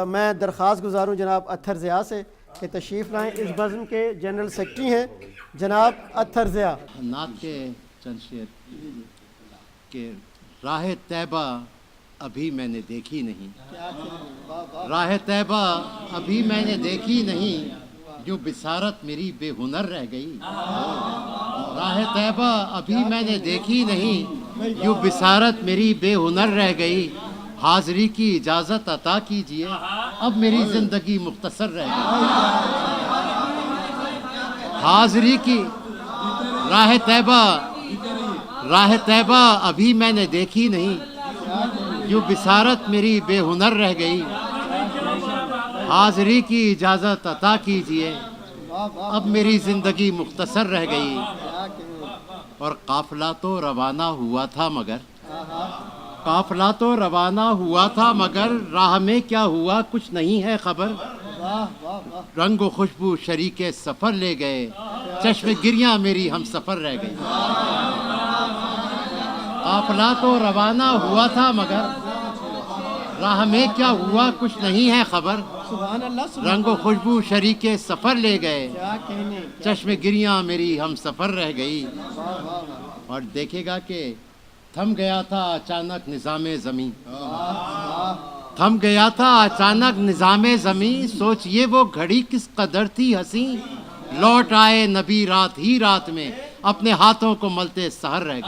میں درخواست گزار ہوں جناب اطہر ضیاء سے کہ تشریف لائیں. اس بزم کے جنرل سیکرٹری ہیں جناب اطہر ضیاء. نعت کے چند شعر کہ راہ طیبہ ابھی میں نے دیکھی نہیں، راہ طیبہ ابھی میں نے دیکھی نہیں، یوں بصارت میری بے ہنر رہ گئی. راہ طیبہ ابھی میں نے دیکھی نہیں، یوں بصارت میری بے ہنر رہ گئی. حاضری کی اجازت عطا کیجیے، اب میری زندگی مختصر رہ گئی. حاضری کی راہ طیبہ ابھی میں نے دیکھی نہیں، یوں بصارت میری بے ہنر رہ گئی. حاضری کی اجازت عطا کیجیے، اب میری زندگی مختصر رہ گئی. اور قافلہ تو روانہ ہوا تھا مگر قافلہ تو روانہ ہوا تھا مگر راہ میں کیا ہوا کچھ نہیں ہے خبر. رنگ و خوشبو شریک سفر لے گئے، چشم گریاں میری ہم سفر رہ گئی. قافلہ تو روانہ ہوا تھا مگر راہ میں کیا ہوا کچھ نہیں ہے خبر. رنگ و خوشبو شریک سفر لے گئے، چشم گریاں میری ہم سفر رہ گئی. اور دیکھے گا کہ تھم گیا تھا اچانک نظام زمین، تھم گیا تھا اچانک نظام زمین. سوچئے وہ گھڑی کس قدر تھی حسین، لوٹ آئے نبی رات ہی رات میں، اپنے ہاتھوں کو ملتے سحر رہ گئے.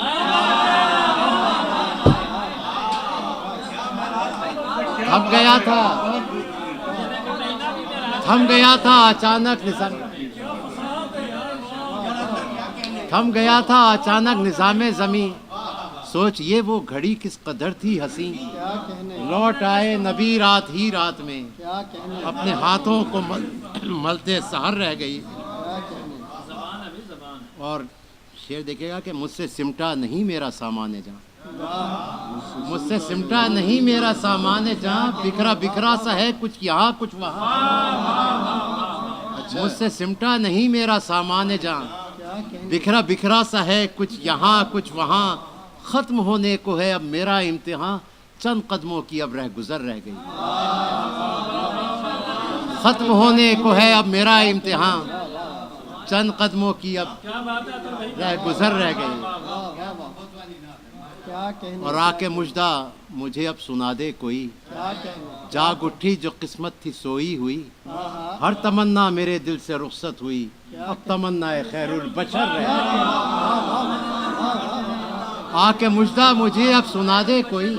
تھم گیا تھا اچانک نظام زمین. سوچ یہ وہ گھڑی کس قدر تھی حسین، لوٹ آئے نبی رات ہی رات میں، اپنے ہاتھوں کو ملتے سحر رہ گئی. اور شعر دیکھے گا کہ مجھ سے سمٹا نہیں میرا سامان جہاں، مجھ سے سمٹا نہیں میرا سامان جہاں، بکھرا بکھرا سا ہے کچھ یہاں کچھ وہاں. مجھ سے سمٹا نہیں میرا سامان جہاں، بکھرا بکھرا سا ہے کچھ یہاں کچھ وہاں. ختم ہونے کو ہے اب میرا امتحان، چند قدموں کی اب رہ گزر رہ گئی. ختم ہونے کو ہے اب میرا امتحان، چند قدموں کی اب رہ گزر رہ گئی. اور آ کے مژدہ مجھے اب سنا دے کوئی، جاگ اٹھی جو قسمت تھی سوئی ہوئی. ہر تمنا میرے دل سے رخصت ہوئی، اب تمنا خیر البشر رہ گئی. آ کے مژدہ مجھے اب سنا دے کوئی،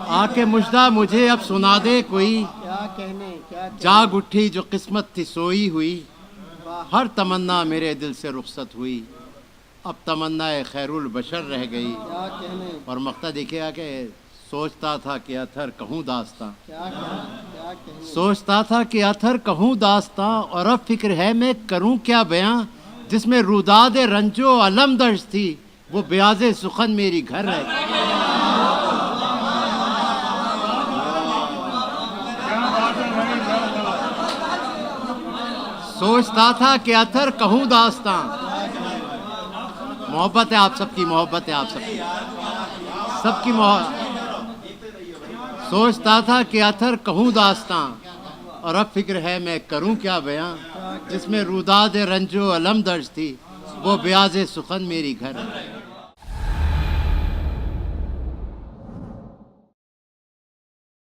آ کے مژدہ مجھے اب سنا دے کوئی. جاگ اٹھی جو قسمت تھی سوئی ہوئی، ہر تمنا میرے دل سے رخصت ہوئی، اب تمنا خیر البشر رہ گئی. اور مقطع دیکھے گا کہ سوچتا تھا کہ اطہر کہوں داستاں، سوچتا تھا کہ اطہر کہوں داستاں، اور اب فکر ہے میں کروں کیا بیاں. جس میں روداد رنج و علم درج تھی، وہ بیاض سخن میری گھر رہ گئی. سوچتا تھا کہ اطہر کہوں داستاں، محبت ہے آپ سب کی، محبت ہے آپ سب کی محبت. سوچتا تھا کہ اطہر کہوں داستاں، اور اب فکر ہے میں کروں کیا بیاں. جس میں روداد رنج و علم درج تھی، وہ بیاض سخن میری گھر ہے.